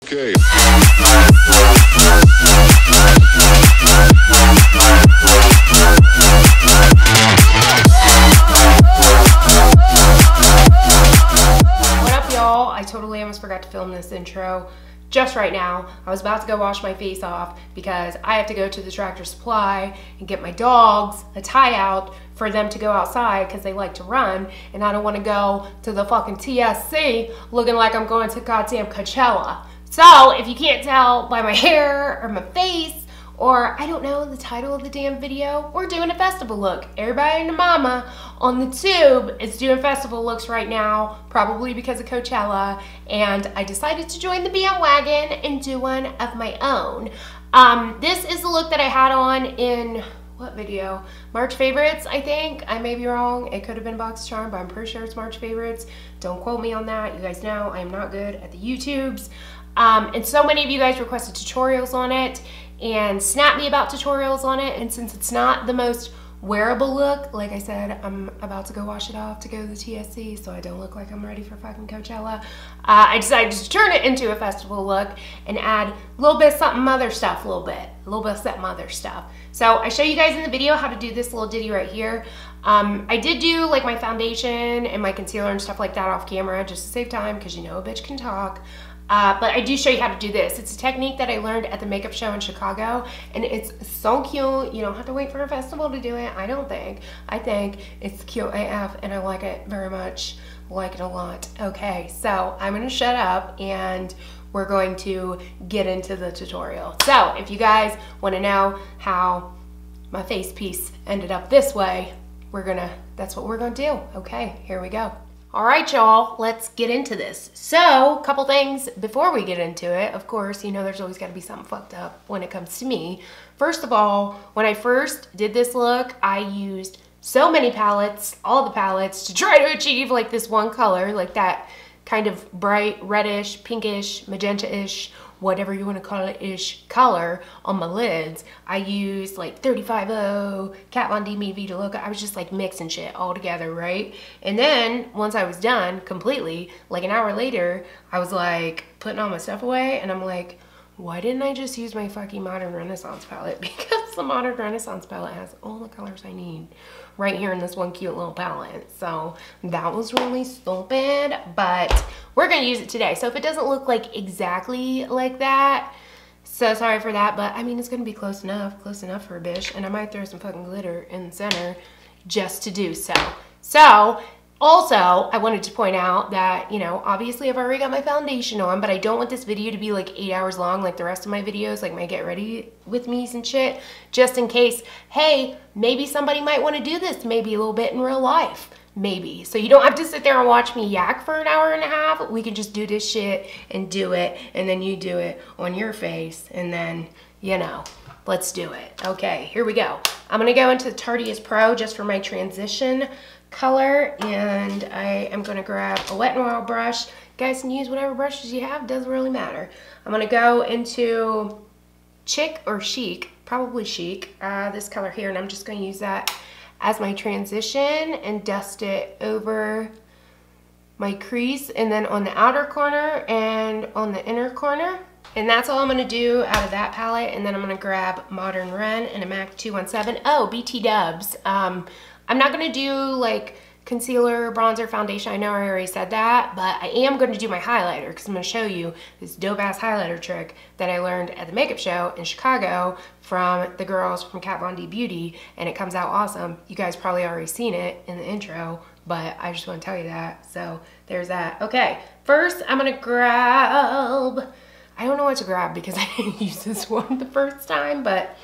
Okay. What up, y'all? I totally almost forgot to film this intro just right now. I was about to go wash my face off because I have to go to the Tractor Supply and get my dogs a tie out for them to go outside because they like to run, and I don't want to go to the fucking TSC looking like I'm going to goddamn Coachella. So if you can't tell by my hair or my face, or I don't know the title of the damn video, we're doing a festival look. Everybody and the mama on the tube is doing festival looks right now, probably because of Coachella, and I decided to join the bandwagon and do one of my own. This is the look that I had on in, what video? March Favorites, I think. I may be wrong. It could have been Box Charm, but I'm pretty sure it's March Favorites. Don't quote me on that. You guys know I am not good at the YouTubes. And so many of you guys requested tutorials on it and snapped me about tutorials on it, and since it's not the most wearable look, like I said, I'm about to go wash it off to go to the TSC so I don't look like I'm ready for fucking Coachella. I decided to turn it into a festival look and add a little bit of something other stuff, a little bit of something other stuff. So I show you guys in the video how to do this little ditty right here. I did do like my foundation and my concealer and stuff like that off camera just to save time, because you know a bitch can talk. But I do show you how to do this. It's a technique that I learned at the makeup show in Chicago, and it's so cute. You don't have to wait for a festival to do it, I don't think. I think it's cute AF, and I like it very much. Like it a lot. Okay, so I'm gonna shut up and we're going to get into the tutorial. So if you guys wanna know how my face piece ended up this way, that's what we're gonna do. Okay, here we go. All right, y'all, let's get into this. So, couple things before we get into it. Of course, you know there's always gotta be something fucked up when it comes to me. First of all, when I first did this look, I used so many palettes, all the palettes, to try to achieve like this one color, like that kind of bright reddish, pinkish, magenta-ish, whatever you want to call it ish color on my lids. I used like 35O, Kat Von D, Me, Vita Loca. I was just like mixing shit all together, right? And then once I was done completely, like an hour later, I was like putting all my stuff away, and I'm like, why didn't I just use my fucking Modern Renaissance palette? Because the Modern Renaissance palette has all the colors I need right here in this one cute little palette. So that was really stupid, but we're gonna use it today. So if it doesn't look like exactly like that, so sorry for that, but I mean, it's gonna be close enough for a bitch, and I might throw some fucking glitter in the center just to do so. So, also, I wanted to point out that, you know, obviously I've already got my foundation on, but I don't want this video to be like 8 hours long like the rest of my videos, like my get ready with me's and shit, just in case, hey, maybe somebody might want to do this maybe a little bit in real life, maybe. So you don't have to sit there and watch me yak for an hour and a half. We can just do this shit and do it, and then you do it on your face, and then, you know, let's do it. Okay, here we go. I'm gonna go into the Tastiest Pro just for my transition color, and I am going to grab a wetNwild brush. You guys can use whatever brushes you have, doesn't really matter. I'm going to go into Chic or Chic, probably Chic, this color here, and I'm just going to use that as my transition and dust it over my crease, and then on the outer corner and on the inner corner. And that's all I'm going to do out of that palette, and then I'm going to grab Modern Ren and a MAC 217. Oh, BT Dubs. I'm not gonna do like concealer, bronzer, foundation. I know I already said that, but I am gonna do my highlighter because I'm gonna show you this dope ass highlighter trick that I learned at the makeup show in Chicago from the girls from Kat Von D Beauty, and it comes out awesome. You guys probably already seen it in the intro, but I just wanna tell you that. So there's that. Okay, first I'm gonna grab, I don't know what to grab because I didn't use this one the first time, but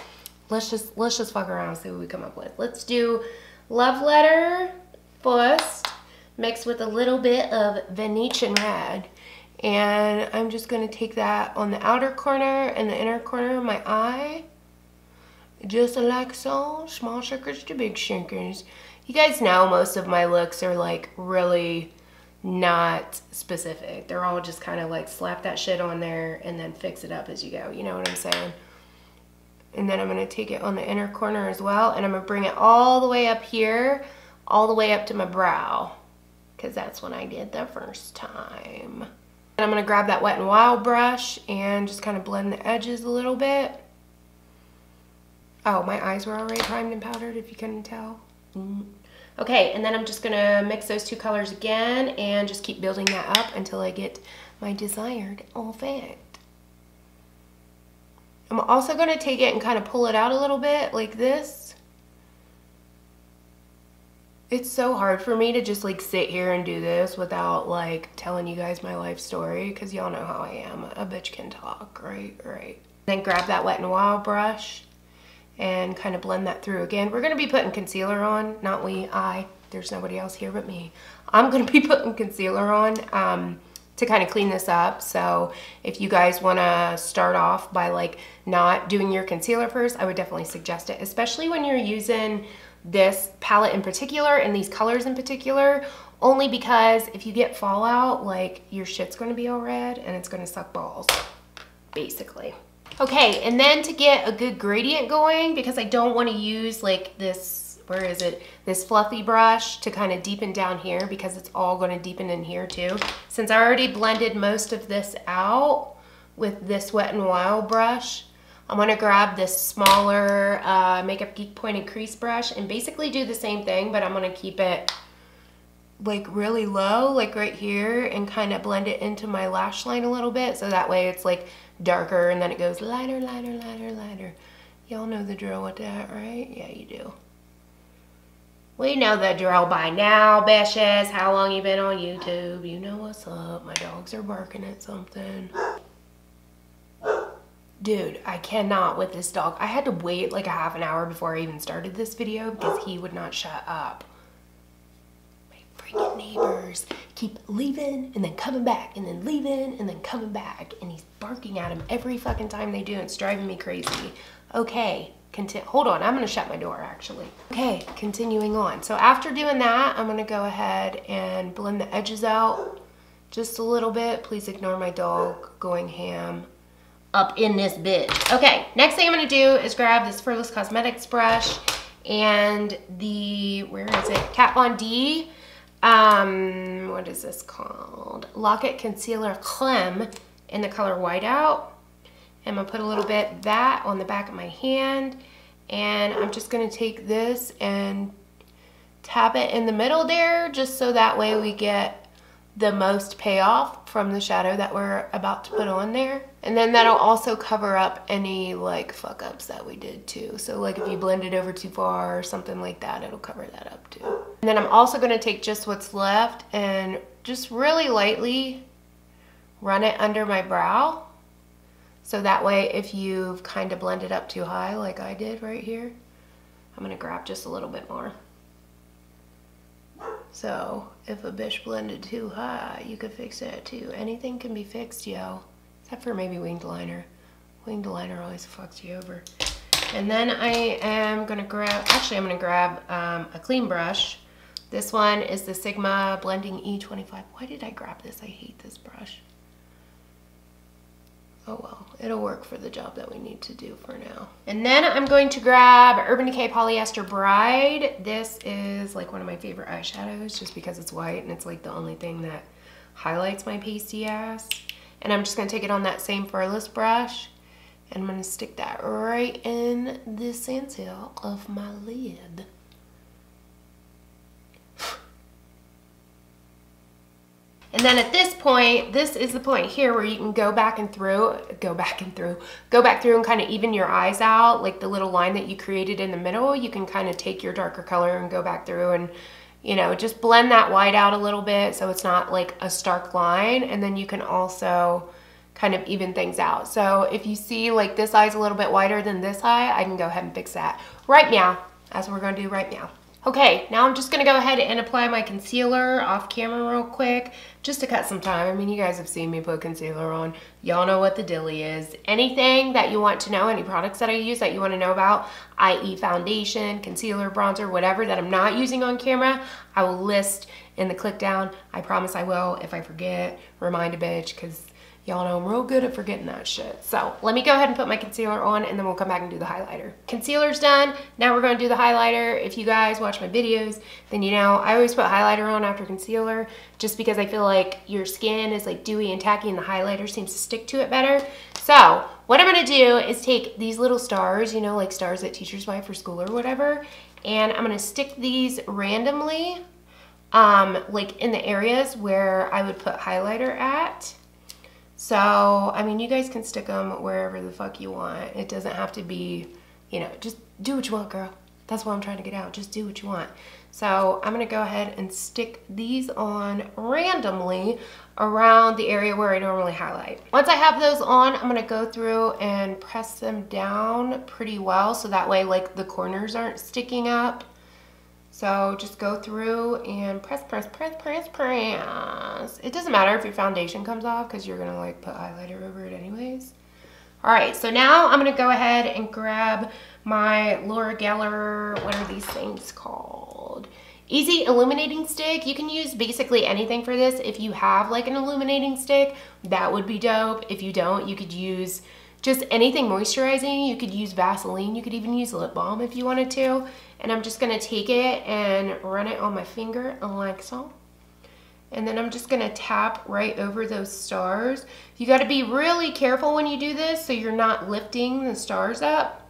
let's just fuck around and see what we come up with. Let's do Love Letter first, mixed with a little bit of Venetian Red. And I'm just going to take that on the outer corner and the inner corner of my eye. Just like so. Small shakers to big shakers. You guys know most of my looks are like really not specific. They're all just kind of like slap that shit on there and then fix it up as you go. You know what I'm saying? And then I'm going to take it on the inner corner as well, and I'm going to bring it all the way up here, all the way up to my brow, because that's what I did the first time. I'm gonna grab that Wet n Wild brush and just kind of blend the edges a little bit. Oh, my eyes were already primed and powdered, if you couldn't tell. Okay, and then I'm just gonna mix those two colors again and just keep building that up until I get my desired effect. I'm also gonna take it and kind of pull it out a little bit like this. It's so hard for me to just like sit here and do this without like telling you guys my life story, because y'all know how I am. A bitch can talk, right? Then grab that Wet n Wild brush and kind of blend that through again. We're gonna be putting concealer on, not we, I. There's nobody else here but me. I'm gonna be putting concealer on to kind of clean this up. So if you guys wanna start off by like not doing your concealer first, I would definitely suggest it, especially when you're using this palette in particular and these colors in particular, only because if you get fallout, like your shit's gonna be all red and it's gonna suck balls, basically. Okay, and then to get a good gradient going, because I don't want to use like this, where is it, this fluffy brush to kind of deepen down here, because it's all going to deepen in here too. Since I already blended most of this out with this Wet n Wild brush, I'm going to grab this smaller Makeup Geek pointed crease brush and basically do the same thing, but I'm going to keep it like really low, like right here, and kind of blend it into my lash line a little bit, so that way it's like darker and then it goes lighter, lighter, lighter, lighter. Y'all know the drill with that, right? Yeah, you do. We know the drill by now, bitches. How long you been on YouTube? You know what's up. My dogs are barking at something. Dude, I cannot with this dog. I had to wait like a half an hour before I even started this video because he would not shut up. Freaking neighbors keep leaving and then coming back and then leaving and then coming back, and he's barking at him every fucking time they do. It's driving me crazy. Okay, hold on, I'm gonna shut my door actually. Okay, continuing on. So after doing that, I'm gonna go ahead and blend the edges out just a little bit. Please ignore my dog going ham up in this bitch. Okay, next thing I'm gonna do is grab this Poreless Cosmetics brush and the, where is it? Kat Von D. What is this called? Lock It Concealer Creme in the color Whiteout. I'm gonna put a little bit of that on the back of my hand, and I'm just gonna take this and tap it in the middle there, just so that way we get the most payoff from the shadow that we're about to put on there. And then that'll also cover up any like fuck ups that we did too. So like if you blend it over too far or something like that, it'll cover that up too. And then I'm also gonna take just what's left and just really lightly run it under my brow. So that way if you've kind of blended up too high like I did right here, I'm gonna grab just a little bit more. So if a bitch blended too high, you could fix that too. Anything can be fixed, yo. Except for maybe winged liner. Winged liner always fucks you over. And then I am gonna grab, actually I'm gonna grab a clean brush. This one is the Sigma Blending E25. Why did I grab this? I hate this brush. Oh well, it'll work for the job that we need to do for now. And then I'm going to grab Urban Decay Polyester Bride. This is like one of my favorite eyeshadows just because it's white and it's like the only thing that highlights my pasty ass. And I'm just gonna take it on that same Poreless brush and I'm gonna stick that right in the center of my lid. And then at this point, this is the point here where you can go back through and kind of even your eyes out, like the little line that you created in the middle. You can kind of take your darker color and go back through and, you know, just blend that white out a little bit so it's not like a stark line. And then you can also kind of even things out. So if you see like this eye's a little bit whiter than this eye, I can go ahead and fix that right now. That's what we're gonna do right now. Okay, now I'm just gonna go ahead and apply my concealer off camera real quick, just to cut some time. I mean, you guys have seen me put concealer on. Y'all know what the dilly is. Anything that you want to know, any products that I use that you wanna know about, i.e. foundation, concealer, bronzer, whatever that I'm not using on camera, I will list in the click down. I promise I will. If I forget, remind a bitch, because Y'all know I'm real good at forgetting that shit. So let me go ahead and put my concealer on and then we'll come back and do the highlighter. Concealer's done. Now we're gonna do the highlighter. If you guys watch my videos, then you know I always put highlighter on after concealer just because I feel like your skin is like dewy and tacky and the highlighter seems to stick to it better. So what I'm gonna do is take these little stars, you know, like stars that teachers buy for school or whatever, and I'm gonna stick these randomly like in the areas where I would put highlighter at. So, I mean, you guys can stick them wherever the fuck you want. It doesn't have to be, you know, just do what you want, girl. That's what I'm trying to get out. Just do what you want. So I'm gonna go ahead and stick these on randomly around the area where I normally highlight. Once I have those on, I'm gonna go through and press them down pretty well so that way like the corners aren't sticking up. So just go through and press, press, press, press, press. It doesn't matter if your foundation comes off because you're gonna like put highlighter over it anyways. All right, so now I'm gonna go ahead and grab my Laura Geller, what are these things called? Easy illuminating stick. You can use basically anything for this. If you have like an illuminating stick, that would be dope. If you don't, you could use just anything moisturizing. You could use Vaseline. You could even use lip balm if you wanted to. And I'm just gonna take it and run it on my finger like so. And then I'm just gonna tap right over those stars. You gotta be really careful when you do this so you're not lifting the stars up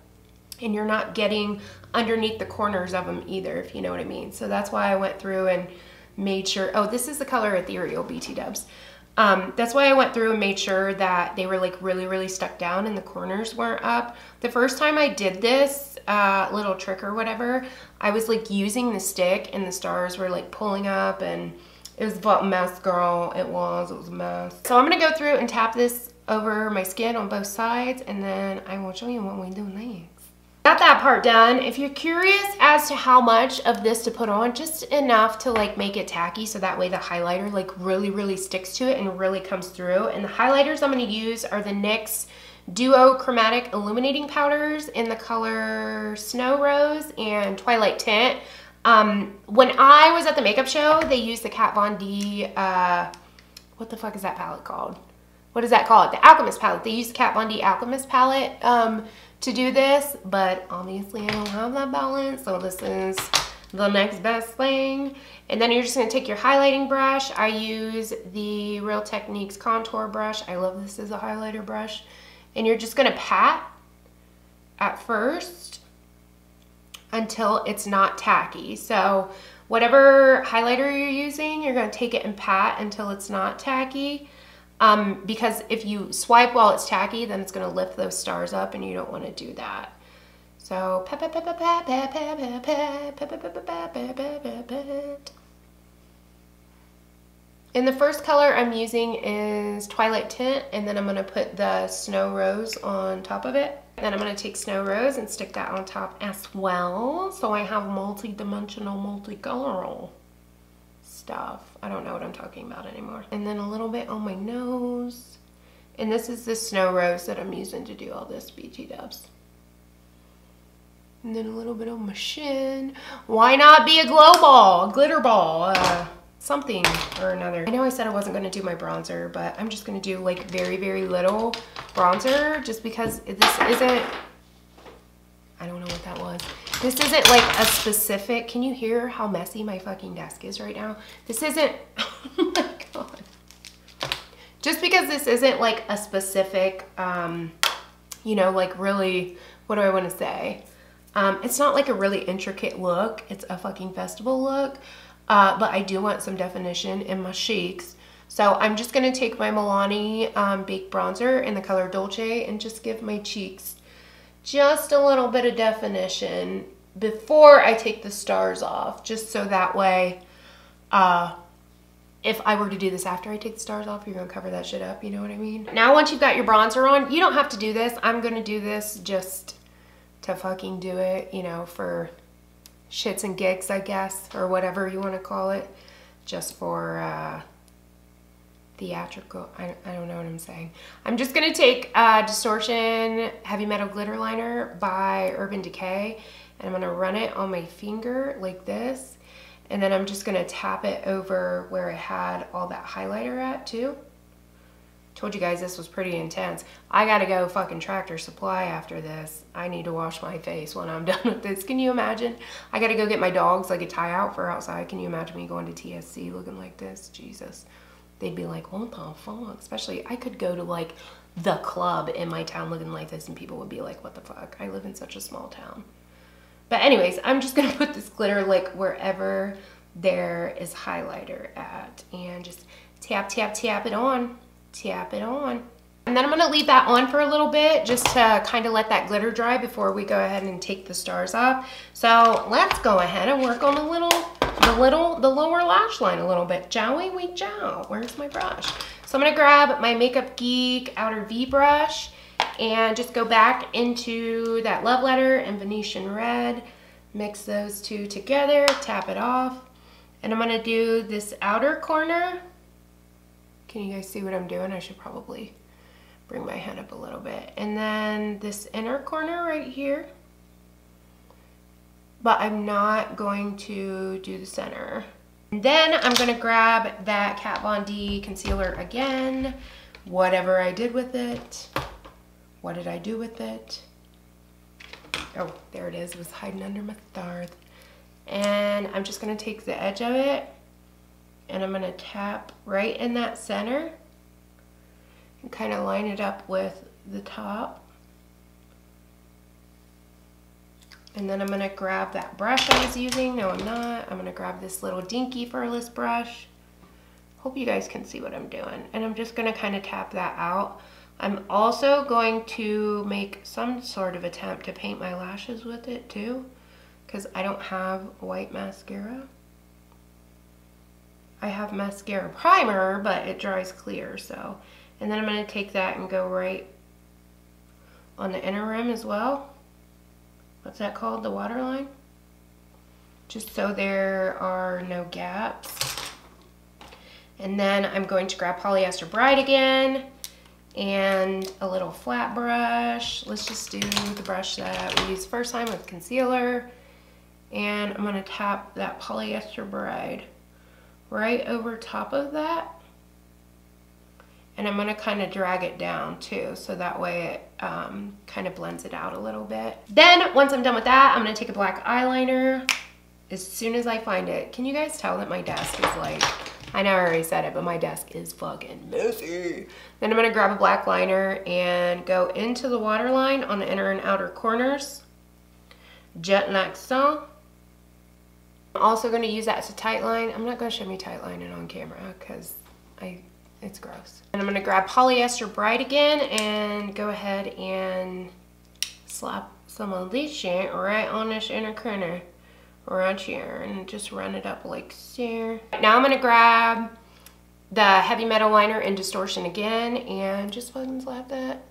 and you're not getting underneath the corners of them either, if you know what I mean. So that's why I went through and made sure, oh, this is the color Ethereal, BT dubs. That's why I went through and made sure that they were like really, really stuck down and the corners weren't up. The first time I did this little trick or whatever, I was like using the stick and the stars were like pulling up and it was a mess, girl. It was a mess. So I'm gonna go through and tap this over my skin on both sides and then I will show you what we do next. Got that part done. If you're curious as to how much of this to put on, just enough to like make it tacky so that way the highlighter like really sticks to it and really comes through. And the highlighters I'm going to use are the NYX Duo Chromatic Illuminating Powders in the color Snow Rose and Twilight Tint. When I was at the makeup show, they used the Kat Von D, what the fuck is that palette called? What is that called? The Alchemist palette. They used the Kat Von D Alchemist palette to do this, but obviously I don't have that balance, so this is the next best thing. And then you're just gonna take your highlighting brush. I use the Real Techniques contour brush. I love this as a highlighter brush. And you're just gonna pat at first until it's not tacky. So whatever highlighter you're using, you're gonna take it and pat until it's not tacky. Because if you swipe while it's tacky, then it's gonna lift those stars up and you don't wanna do that. So, and the first color I'm using is Twilight Tint, and then I'm gonna put the Snow Rose on top of it. And then I'm gonna take Snow Rose and stick that on top as well. So I have multi-dimensional, multicoloral stuff. I don't know what I'm talking about anymore. And then a little bit on my nose. And this is the Snow Rose that I'm using to do all this, BT dubs. And then a little bit on my shin. Why not be a glow ball, a glitter ball, something or another. I know I said I wasn't gonna do my bronzer, but I'm just gonna do like very little bronzer just because this isn't, I don't know what that was. This isn't like a specific, can you hear how messy my fucking desk is right now? This isn't, oh my God. Just because this isn't like a specific, you know, like really, what do I want to say? It's not like a really intricate look. It's a fucking festival look, but I do want some definition in my cheeks. So I'm just going to take my Milani Baked Bronzer in the color Dolce and just give my cheeks just a little bit of definition before I take the stars off, just so that way if I were to do this after I take the stars off, you're gonna cover that shit up, you know what I mean? Now once you've got your bronzer on, you don't have to do this. I'm gonna do this just to fucking do it, you know, for shits and gigs, I guess, or whatever you want to call it, just for theatrical, I don't know what I'm saying. I'm just gonna take Distortion Heavy Metal Glitter Liner by Urban Decay, and I'm gonna run it on my finger like this, and then I'm just gonna tap it over where I had all that highlighter at too, Told you guys this was pretty intense. I gotta go fucking Tractor Supply after this. I need to wash my face when I'm done with this. Can you imagine? I gotta go get my dogs like a tie out for outside. Can you imagine me going to TSC looking like this? Jesus. They'd be like, what the fuck? Especially, I could go to like the club in my town looking like this and people would be like, what the fuck? I live in such a small town. But anyways, I'm just gonna put this glitter like wherever there is highlighter at and just tap, tap, tap it on. Tap it on. And then I'm gonna leave that on for a little bit just to kind of let that glitter dry before we go ahead and take the stars off. So let's go ahead and work on the lower lash line a little bit. Shall we? Where's my brush? So I'm gonna grab my Makeup Geek Outer V brush and just go back into that Love Letter and Venetian Red. Mix those two together, tap it off. And I'm gonna do this outer corner. Can you guys see what I'm doing? I should probably bring my head up a little bit. And then this inner corner right here. But I'm not going to do the center. And then I'm gonna grab that Kat Von D concealer again. Whatever I did with it. What did I do with it? Oh, there it is. It was hiding under my stars. And I'm just gonna take the edge of it and I'm gonna tap right in that center and kind of line it up with the top. And then I'm gonna grab that brush I was using. No, I'm not. I'm gonna grab this little dinky furless brush. Hope you guys can see what I'm doing. And I'm just gonna kind of tap that out. I'm also going to make some sort of attempt to paint my lashes with it too, because I don't have white mascara. I have mascara primer, but it dries clear, so. And then I'm gonna take that and go right on the inner rim as well. What's that called? The waterline? Just so there are no gaps. And then I'm going to grab Polyester Bride again and a little flat brush. Let's just do the brush that we used first time with concealer. And I'm gonna tap that Polyester Bride right over top of that. And I'm gonna kind of drag it down too, so that way it kind of blends it out a little bit. Then once I'm done with that, I'm gonna take a black eyeliner as soon as I find it. Can you guys tell that my desk is like, I know I already said it, but my desk is fucking messy. Then I'm gonna grab a black liner and go into the waterline on the inner and outer corners, just like so. I'm also going to use that as a tight line. I'm not going to show me tight lining on camera because it's gross. And I'm going to grab Polyester Bride again and go ahead and slap some of this shit right on this inner corner right here and just run it up like so. Now I'm going to grab the Heavy Metal Liner in Distortion again and just fucking slap that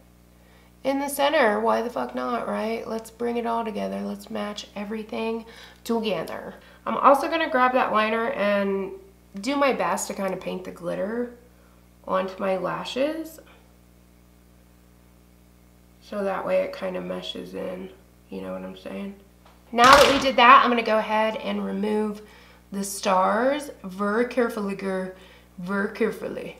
in the center. Why the fuck not, right? Let's bring it all together. Let's match everything together. I'm also going to grab that liner and do my best to kind of paint the glitter onto my lashes. So that way it kind of meshes in, you know what I'm saying? Now that we did that, I'm going to go ahead and remove the stars very carefully, girl, very carefully.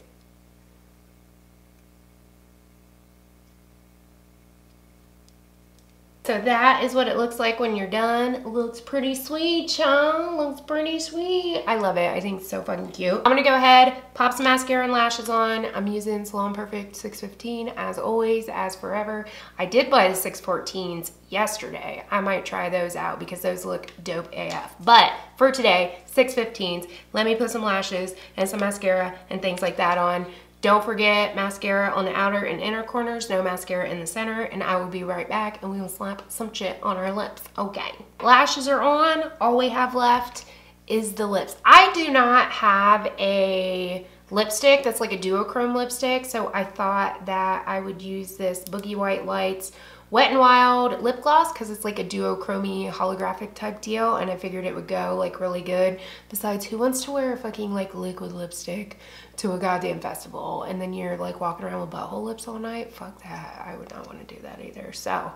So that is what it looks like when you're done. It looks pretty sweet, child. Looks pretty sweet. I love it. I think it's so fucking cute. I'm gonna go ahead, pop some mascara and lashes on. I'm using Salon Perfect 615 as always, as forever. I did buy the 614s yesterday. I might try those out because those look dope AF. But for today, 615s. Let me put some lashes and some mascara and things like that on. Don't forget mascara on the outer and inner corners, no mascara in the center, and I will be right back and we will slap some shit on our lips. Okay, lashes are on. All we have left is the lips. I do not have a lipstick that's like a duochrome lipstick, so I thought that I would use this Boogie White Lights wetNwild lip gloss because it's like a duochrome holographic type deal, and I figured it would go like really good. Besides, who wants to wear a fucking like liquid lipstick to a goddamn festival and then you're like walking around with butthole lips all night? Fuck that. I would not want to do that either. So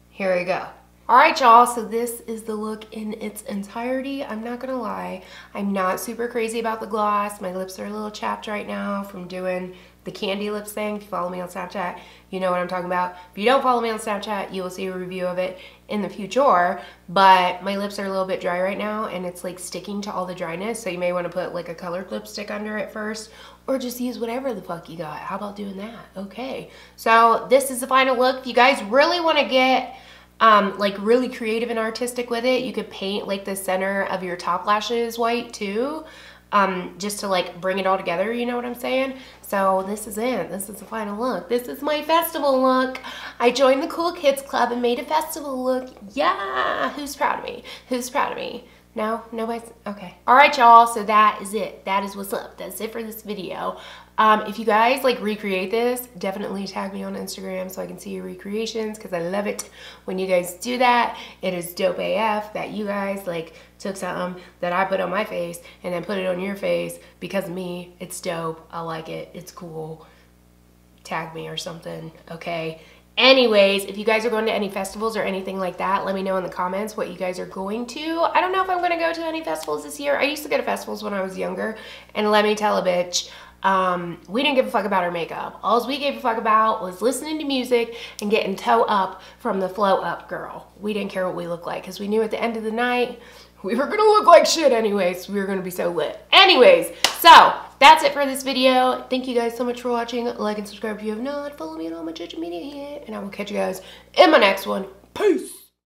here we go. All right, y'all, so this is the look in its entirety. I'm not gonna lie, I'm not super crazy about the gloss. My lips are a little chapped right now from doing the candy lips thing. If you follow me on Snapchat, you know what I'm talking about. If you don't follow me on Snapchat, you will see a review of it in the future. But my lips are a little bit dry right now, and it's like sticking to all the dryness, so you may want to put like a colored lipstick under it first, or just use whatever the fuck you got. How about doing that? Okay, so this is the final look. If you guys really want to get like really creative and artistic with it, you could paint like the center of your top lashes white too, just to like bring it all together, you know what I'm saying? So this is it. This is the final look. This is my festival look. I joined the cool kids club and made a festival look. Yeah, who's proud of me? Who's proud of me? No? Nobody's? Okay. All right, y'all. So that is it. That is what's up. That's it for this video. If you guys like recreate this, definitely tag me on Instagram so I can see your recreations, because I love it when you guys do that. It is dope AF that you guys like took something that I put on my face and then put it on your face because of me. It's dope. I like it. It's cool. Tag me or something, okay? Anyways, if you guys are going to any festivals or anything like that, let me know in the comments what you guys are going to. I don't know if I'm going to go to any festivals this year. I used to go to festivals when I was younger, and let me tell a bitch, we didn't give a fuck about our makeup. All we gave a fuck about was listening to music and getting toe up from the flow up girl. We didn't care what we looked like, because we knew at the end of the night we were gonna look like shit anyways. We were gonna be so lit. Anyways, so that's it for this video. Thank you guys so much for watching. Like and subscribe if you have not. Follow me on all my social media, and I will catch you guys in my next one. Peace.